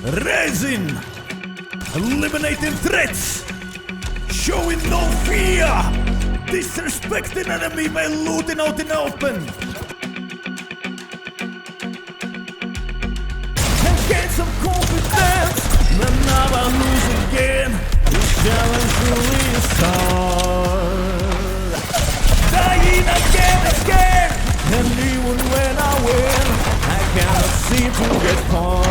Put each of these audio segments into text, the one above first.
Raising, eliminating threats, showing no fear, disrespecting enemy by looting out in the open. And gain some confidence, but never lose again. This challenge really is hard. Dying again, and even when I win, I cannot seem to get far.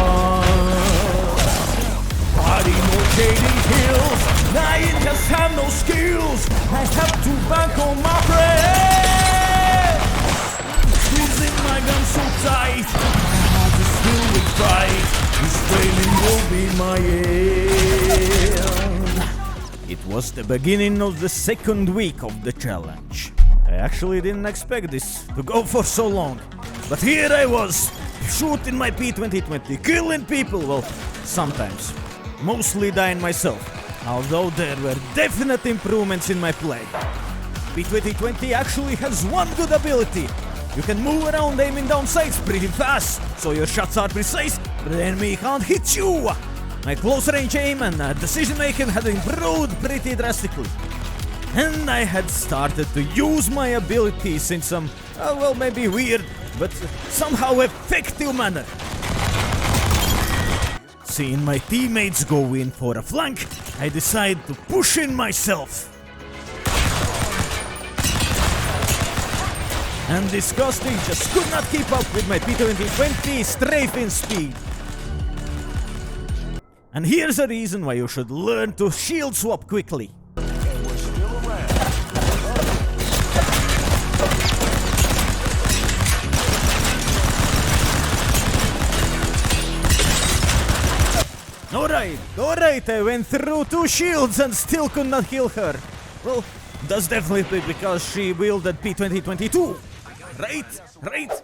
Body no shading hills, I just have no skills. I have to bank on my friends. Squeezing my gun so tight, my heart is filled with pride. This training will be my end. It was the beginning of the second week of the challenge. I actually didn't expect this to go for so long. But here I was, shooting my P2020, killing people, well, sometimes. Mostly dying myself, although there were definite improvements in my play. P2020 actually has one good ability. You can move around aiming down sights pretty fast, so your shots are precise, but the enemy can't hit you. My close range aim and decision making had improved pretty drastically. And I had started to use my abilities in some, well, maybe weird, but somehow effective manner. Seeing my teammates go in for a flank, I decided to push in myself. And Disgusting just could not keep up with my P2020 strafing speed. And here's a reason why you should learn to shield swap quickly. Alright, I went through 2 shields and still could not kill her. Well, that's definitely because she wielded P2022. Right?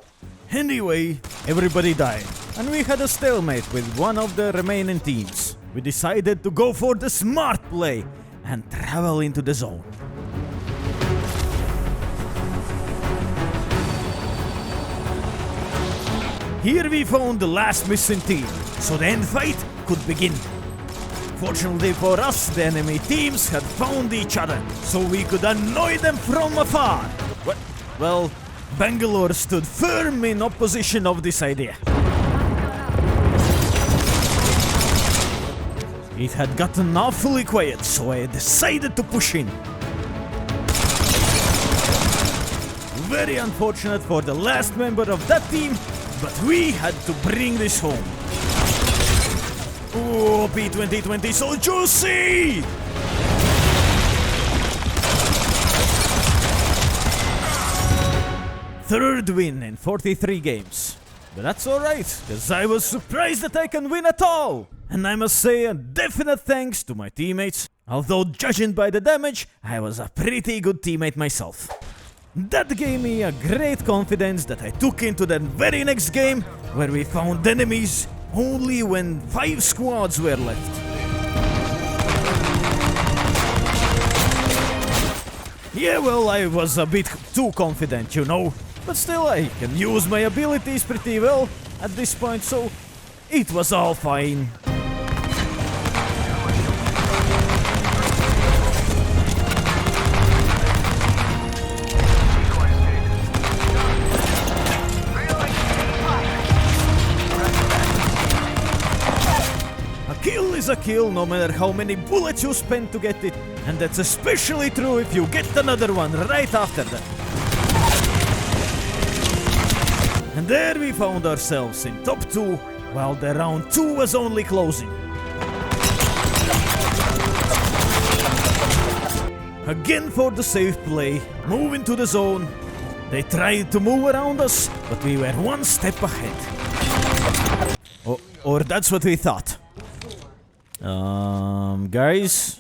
Anyway, everybody died, and we had a stalemate with one of the remaining teams. We decided to go for the smart play and travel into the zone. Here we found the last missing team, so the end fight could begin. Fortunately for us, the enemy teams had found each other, so we could annoy them from afar. Well, Bangalore stood firm in opposition of this idea. It had gotten awfully quiet, so I decided to push in. Very unfortunate for the last member of that team, but we had to bring this home. Oh, P2020 so juicy! Third win in 43 games. But that's alright, cause I was surprised that I can win at all! And I must say a definite thanks to my teammates, although judging by the damage, I was a pretty good teammate myself. That gave me a great confidence that I took into the very next game, where we found enemies only when 5 squads were left. Yeah, well, I was a bit too confident, you know, but still I can use my abilities pretty well at this point, so it was all fine. A kill no matter how many bullets you spend to get it, and that's especially true if you get another one right after that. And there we found ourselves in top 2, while the round 2 was only closing. Again for the safe play, moving to the zone. They tried to move around us, but we were one step ahead. Or that's what we thought. Guys?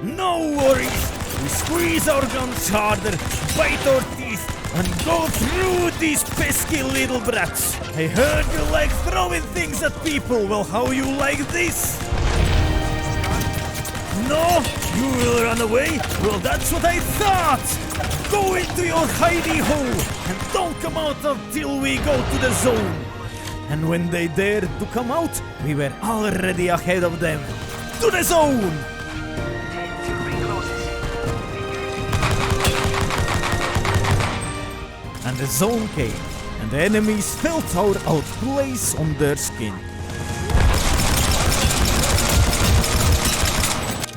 No worries! We squeeze our guns harder, bite our teeth, and go through these pesky little brats. I heard you like throwing things at people, well, how you like this? No? You will run away? Well, that's what I thought! Go into your hidey hole, and don't come out until we go to the zone. And when they dared to come out, we were already ahead of them. To the zone! And the zone came, and the enemies felt our outplace on their skin.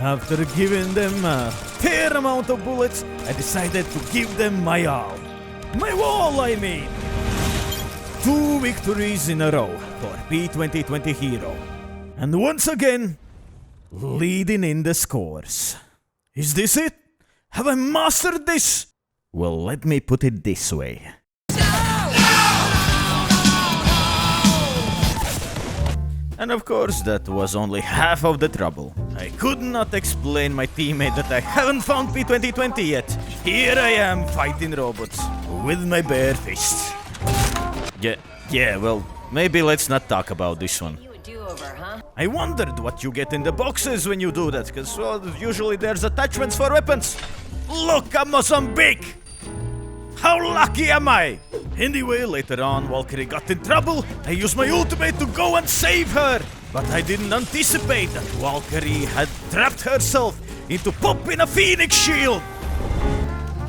After giving them a fair amount of bullets, I decided to give them my all. My wall, I mean! 2 victories in a row for P2020 Hero. And once again, leading in the scores. Is this it? Have I mastered this? Well, let me put it this way. And of course, that was only half of the trouble. I could not explain my teammate that I haven't found P2020 yet. Here I am fighting robots with my bare fists. Yeah, well, maybe let's not talk about this one. I wondered what you get in the boxes when you do that, because well, usually there's attachments for weapons. Look, a Mozambique! How lucky am I? Anyway, later on, Valkyrie got in trouble. I used my ultimate to go and save her. But I didn't anticipate that Valkyrie had trapped herself into popping a Phoenix shield.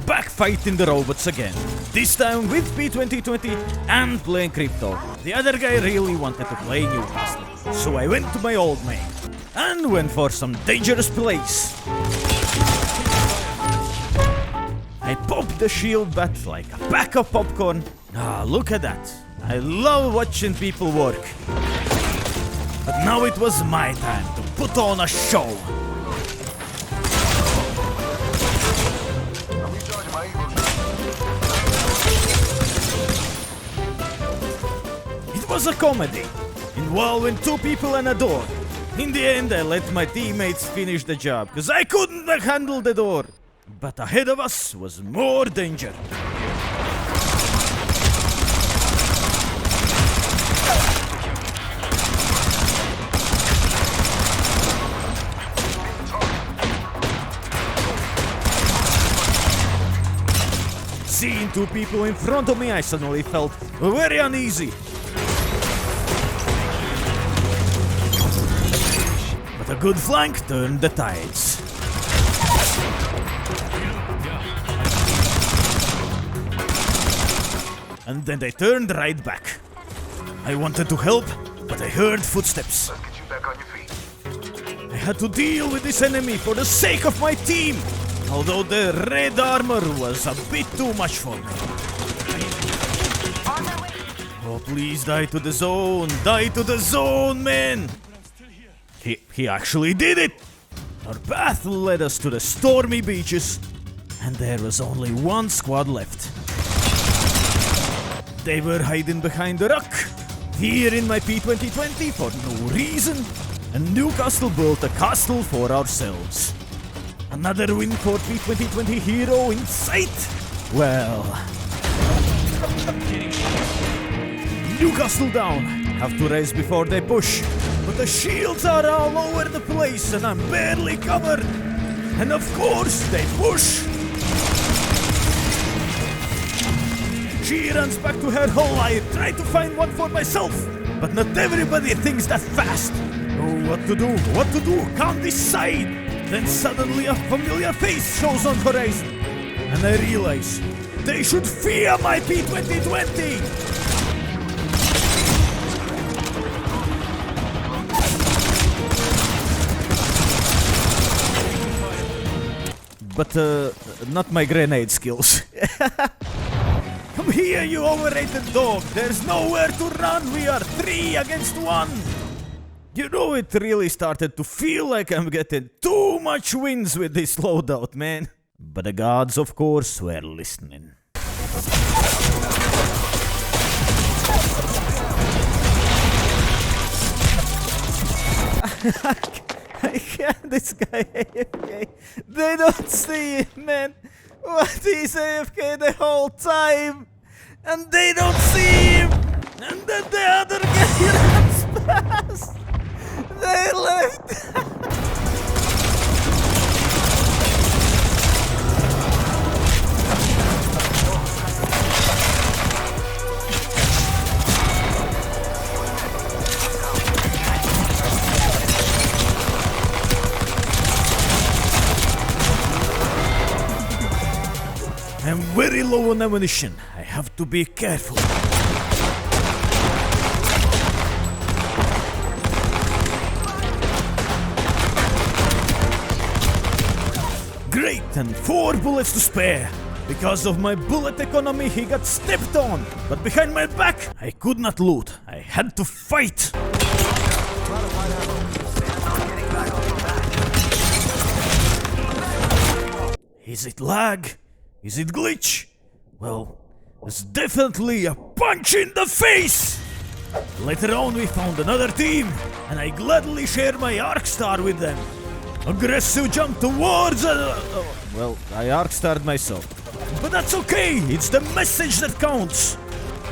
Back fighting the robots again. This time with P2020 and playing Crypto. The other guy really wanted to play Newcastle. So I went to my old mate and went for some dangerous plays. I popped the shield back like a pack of popcorn. Ah, look at that. I love watching people work. But now it was my time to put on a show. It was a comedy, involving 2 people and a door. In the end, I let my teammates finish the job, because I couldn't handle the door. But ahead of us was more danger. Seeing 2 people in front of me, I suddenly felt very uneasy. But a good flank turned the tides. And then they turned right back. I wanted to help, but I heard footsteps. Let's get you back on your feet. I had to deal with this enemy for the sake of my team, although the red armor was a bit too much for me. Oh, please die to the zone! Die to the zone, man! He actually did it! Our path led us to the stormy beaches, and there was only 1 squad left. They were hiding behind a rock, here in my P2020 for no reason, and Newcastle built a castle for ourselves. Another win for P2020 Hero in sight? Well... Newcastle down, have to race before they push, but the shields are all over the place and I'm barely covered. And of course they push. She runs back to her hole. I try to find one for myself, but not everybody thinks that fast. Oh, what to do? What to do? Can't decide. Then suddenly a familiar face shows on horizon, and I realize they should fear my P2020. But not my grenade skills. Come here, you overrated dog! There's nowhere to run! We are 3 against 1! You know, it really started to feel like I'm getting too much wins with this loadout, man. But the gods, of course, were listening. I can't, this guy AFK. They don't see him, man. What, he's AFK the whole time, and they don't see him, and then the other guy runs past. They left. way low on ammunition. I have to be careful. Great, and 4 bullets to spare. Because of my bullet economy, he got stepped on. But behind my back, I could not loot. I had to fight. Is it lag? Is it glitch? Well, it's definitely a punch in the face! Later on we found another team, and I gladly shared my arc star with them. Aggressive jump towards well, I arc starred myself. But that's okay, it's the message that counts.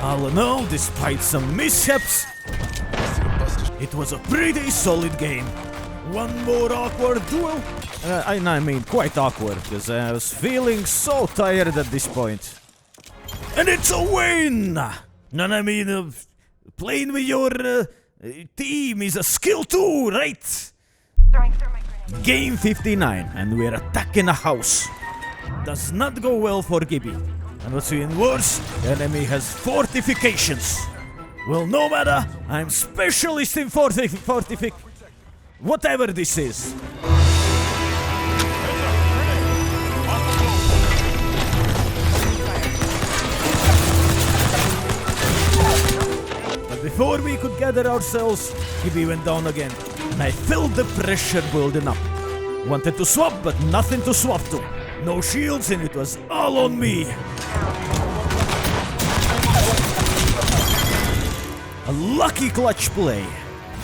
All in all, despite some mishaps, it was a pretty solid game. One more awkward duel. I mean, quite awkward, because I was feeling so tired at this point. And it's a win! And I mean, playing with your team is a skill too, right? Game 59, and we're attacking a house. Does not go well for Gibby. And what's even worse, the enemy has fortifications. Well, no matter, I'm specialist in whatever this is. But before we could gather ourselves, Gibby went down again, and I felt the pressure building up. Wanted to swap, but nothing to swap to. No shields, and it was all on me. A lucky clutch play.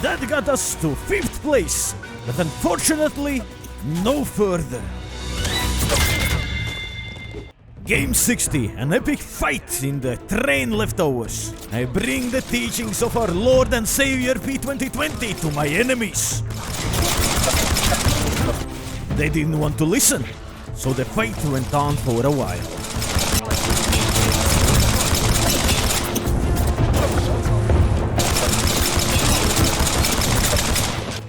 That got us to 5th place, but unfortunately, no further. Game 60, an epic fight in the train leftovers. I bring the teachings of our Lord and Savior P2020 to my enemies. They didn't want to listen, so the fight went on for a while.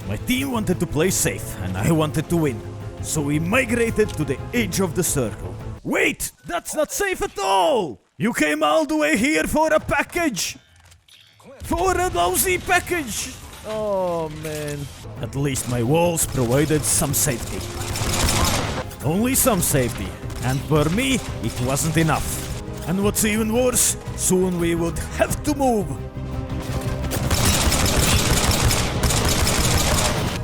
My team wanted to play safe, and I wanted to win, so we migrated to the edge of the circle. Wait, that's not safe at all! You came all the way here for a package! For a lousy package! Oh man. At least my walls provided some safety. Only some safety, and for me, it wasn't enough. And what's even worse, soon we would have to move.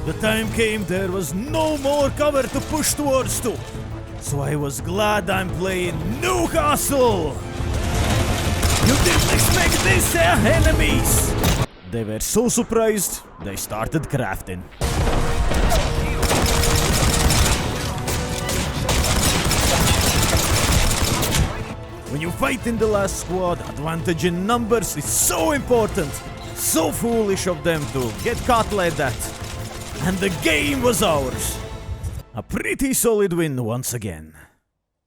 The time came, there was no more cover to push towards to. So I was glad I'm playing Newcastle! You didn't expect this, enemies! They were so surprised, they started crafting. When you fight in the last squad, advantage in numbers is so important. So foolish of them to get caught like that. And the game was ours. A pretty solid win once again.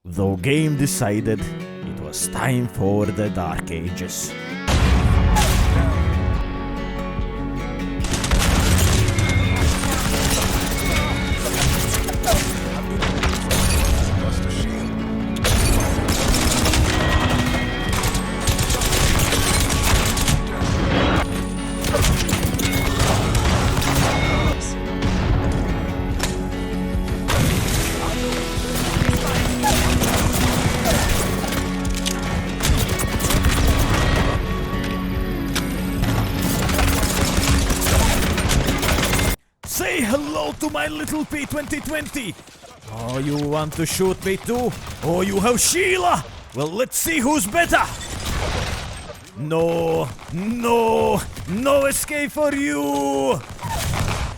Though game decided it was time for the Dark Ages. Say hello to my little P2020! Oh, you want to shoot me too? Oh, you have Sheila! Well, let's see who's better! No, no, no escape for you!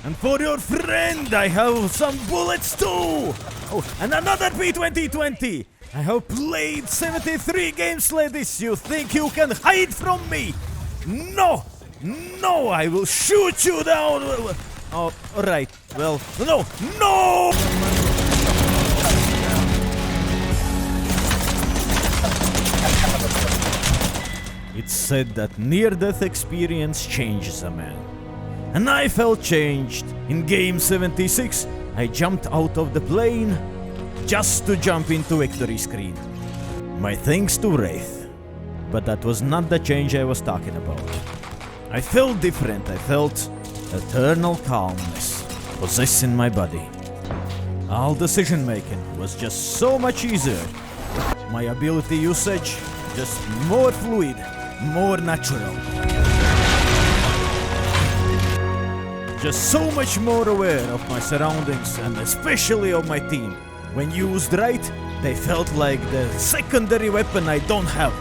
And for your friend, I have some bullets too! Oh, and another P2020! I have played 73 games like this. You think you can hide from me? No! No, I will shoot you down! Oh, alright. Well, no! No! It's said that near-death experience changes a man. And I felt changed. In game 76, I jumped out of the plane just to jump into victory screen. My thanks to Wraith. But that was not the change I was talking about. I felt different. I felt eternal calmness possessing my body. All decision making was just so much easier. My ability usage just more fluid, more natural. Just so much more aware of my surroundings and especially of my team. When used right, they felt like the secondary weapon I don't have.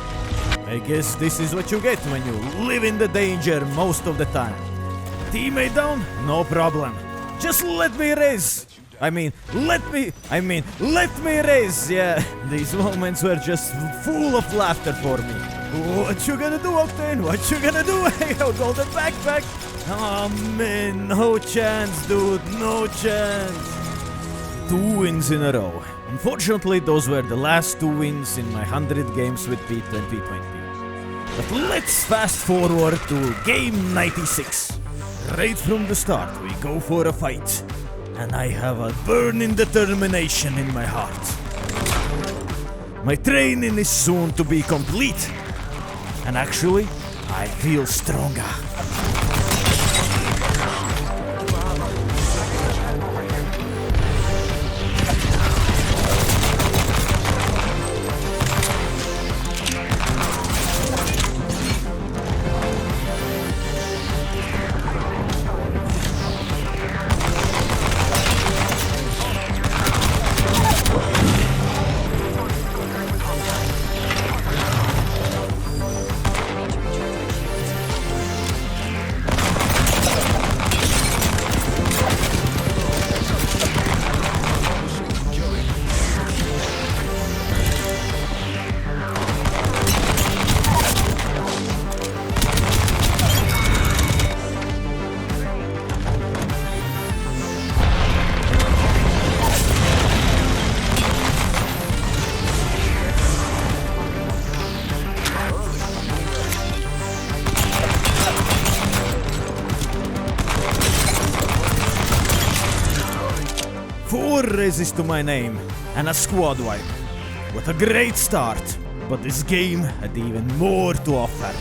I guess this is what you get when you live in the danger most of the time. Teammate down? No problem. Just let me raise. Let me raise. Yeah, these moments were just full of laughter for me. What you gonna do, Octane? What you gonna do? I got all the backpack. Oh man, no chance, dude, no chance. 2 wins in a row. Unfortunately, those were the last 2 wins in my 100 games with P2020. But let's fast forward to game 96. Right from the start, we go for a fight. And I have a burning determination in my heart. My training is soon to be complete. And actually, I feel stronger. Four raises to my name and a squad wipe. What a great start, but this game had even more to offer.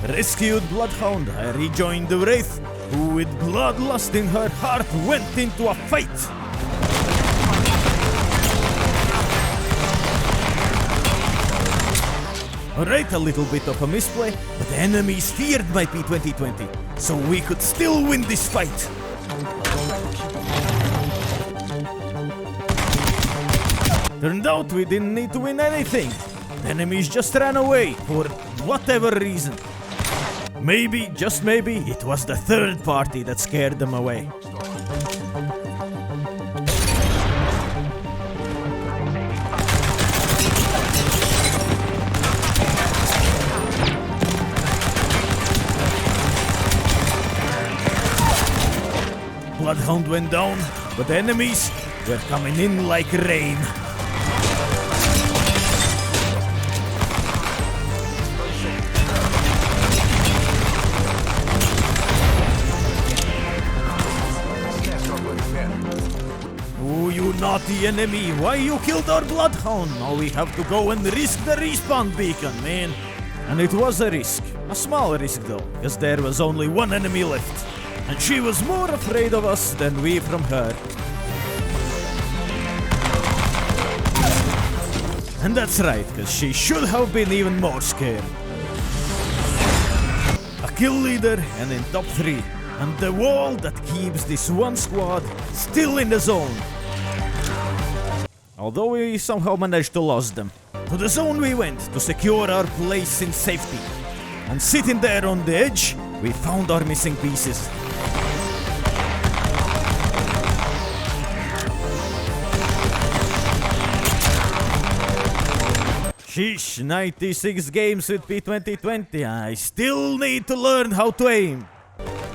Rescued Bloodhound, I rejoined the Wraith, who with bloodlust in her heart went into a fight. Alright, a little bit of a misplay, but the enemies feared my P2020, so we could still win this fight. Turned out we didn't need to win anything. The enemies just ran away for whatever reason. Maybe, just maybe, it was the third party that scared them away. Bloodhound went down, but the enemies were coming in like rain. Oh, you naughty enemy, why you killed our Bloodhound? Now we have to go and risk the respawn beacon, man. And it was a risk. A small risk though, because there was only one enemy left. And she was more afraid of us than we from her. And that's right, because she should have been even more scared. A kill leader and in top 3. And the wall that keeps this one squad still in the zone. Although we somehow managed to lose them. To the zone we went to secure our place in safety. And sitting there on the edge, we found our missing pieces. Sheesh, 96 games with P2020. I still need to learn how to aim.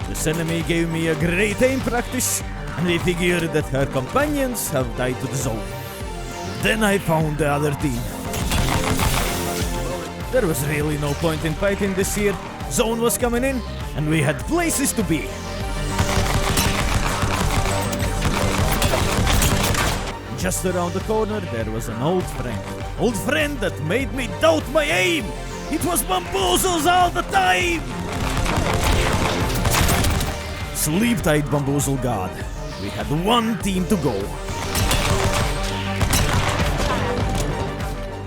This enemy gave me a great aim practice, and I figured that her companions have died to the zone. Then I found the other team. There was really no point in fighting this here. Zone was coming in, and we had places to be. Just around the corner, there was an old friend. Old friend that made me doubt my aim. It was bamboozles all the time. Sleep tight, bamboozle god. We had one team to go.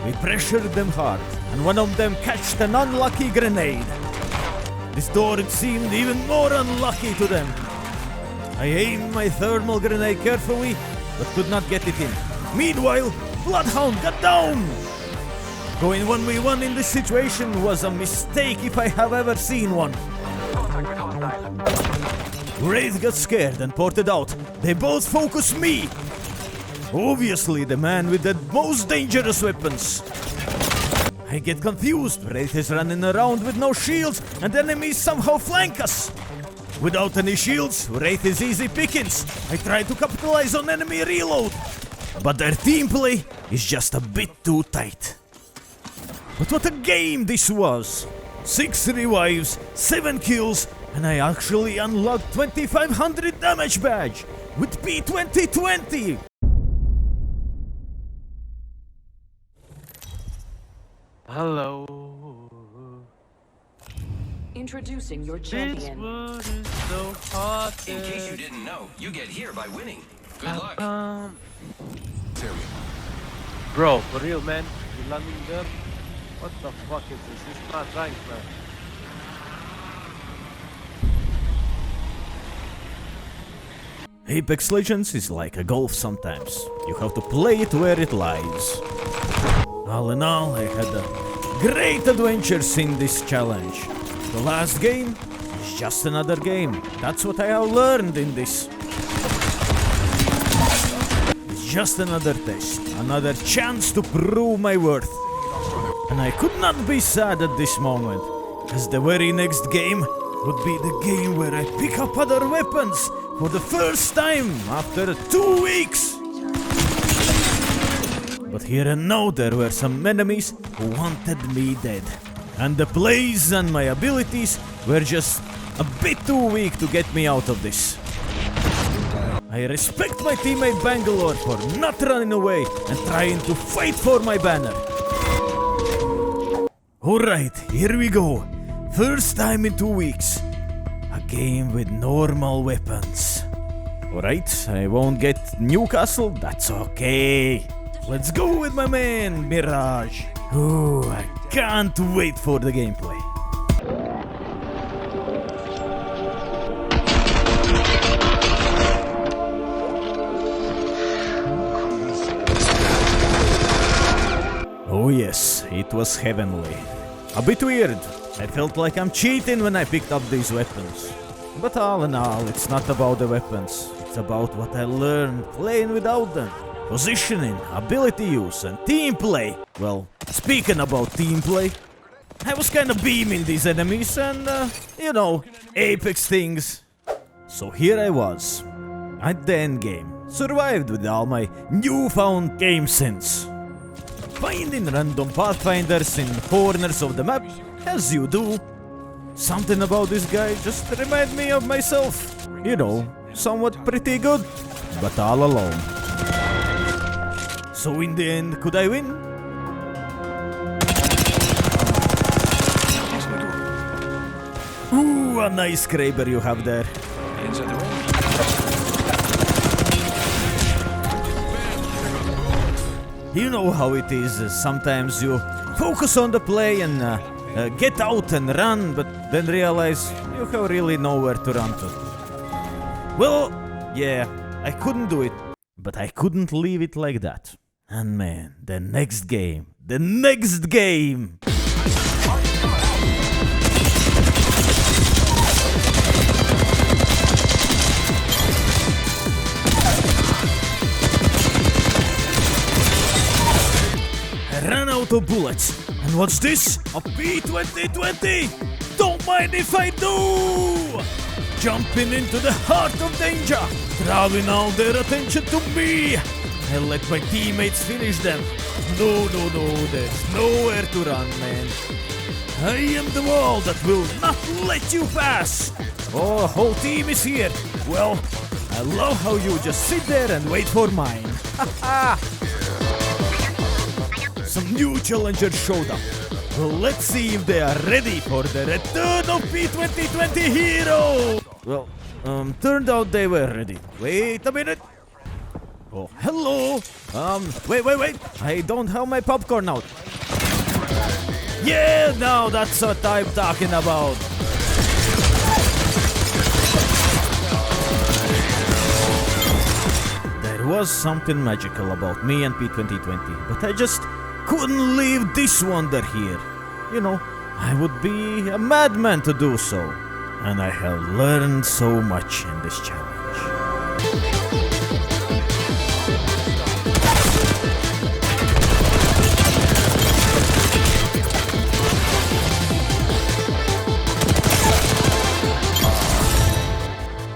We pressured them hard, and one of them catched an unlucky grenade. This door, it seemed even more unlucky to them. I aimed my thermal grenade carefully, but could not get it in. Meanwhile, Bloodhound got down! Going 1v1 in this situation was a mistake if I have ever seen one. Contact with hostile. Wraith got scared and ported out. They both focused me! Obviously the man with the most dangerous weapons. I get confused. Wraith is running around with no shields, and enemies somehow flank us. Without any shields, Wraith is easy pickings. I try to capitalize on enemy reload, but their team play is just a bit too tight. But what a game this was! 6 revives, 7 kills, and I actually unlocked 2500 damage badge with P2020! Hello. Introducing your This champion. wood is so hot. In case you didn't know, you get here by winning. Good luck. Bro, for real, man. You landing there? What the fuck is this? It's not ranked, man. Apex Legends is like a golf sometimes. You have to play it where it lies. All in all, I had a great adventures in this challenge. The last game is just another game. That's what I have learned in this. It's just another test, another chance to prove my worth. And I could not be sad at this moment, as the very next game would be the game where I pick up other weapons for the first time after 2 weeks. But here and now there were some enemies who wanted me dead. And the plays and my abilities were just a bit too weak to get me out of this. I respect my teammate Bangalore for not running away and trying to fight for my banner. Alright, here we go. First time in 2 weeks. A game with normal weapons. Alright, I won't get Newcastle, that's okay. Let's go with my man, Mirage. Ooh, I can't wait for the gameplay. Oh yes, it was heavenly. A bit weird. I felt like I'm cheating when I picked up these weapons. But all in all, it's not about the weapons. It's about what I learned playing without them. Positioning, ability use, and team play. Well, speaking about team play, I was kinda beaming these enemies and, you know, Apex things. So here I was, at the end game, survived with all my newfound game sense. Finding random pathfinders in corners of the map, as you do. Something about this guy just reminded me of myself. You know, somewhat pretty good, but all alone. So in the end, could I win? Ooh, a nice scraper you have there. You know how it is, sometimes you focus on the play and get out and run, but then realize you have really nowhere to run to. Well, yeah, I couldn't do it, but I couldn't leave it like that. And man, the next game. I ran out of bullets. bullets. And what's this? A P2020? Don't mind if I do! Jumping into the heart of danger, drawing all their attention to me. I'll let my teammates finish them. No, there's nowhere to run, man. I am the wall that will not let you pass. Oh, whole team is here. Well, I love how you just sit there and wait for mine. Some new challengers showed up. Well, let's see if they are ready for the return of P2020 hero. Well, turned out they were ready. Wait a minute. Oh, hello. Wait. I don't have my popcorn out. Yeah, now that's what I'm talking about. There was something magical about me and P2020, but I just couldn't leave this wonder here. You know, I would be a madman to do so. And I have learned so much in this challenge.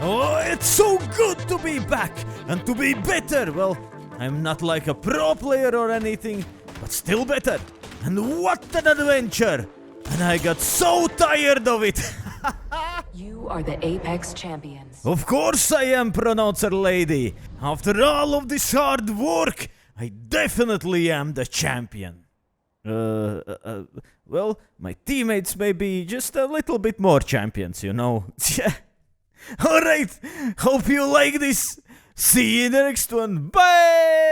Oh, it's so good to be back and to be better. Well, I'm not like a pro player or anything, but still better. And what an adventure! And I got so tired of it. You are the Apex champions. Of course I am, pronouncer lady. After all of this hard work, I definitely am the champion. Well, my teammates may be just a little bit more champions, you know. Alright, hope you like this. See you in the next one. Bye!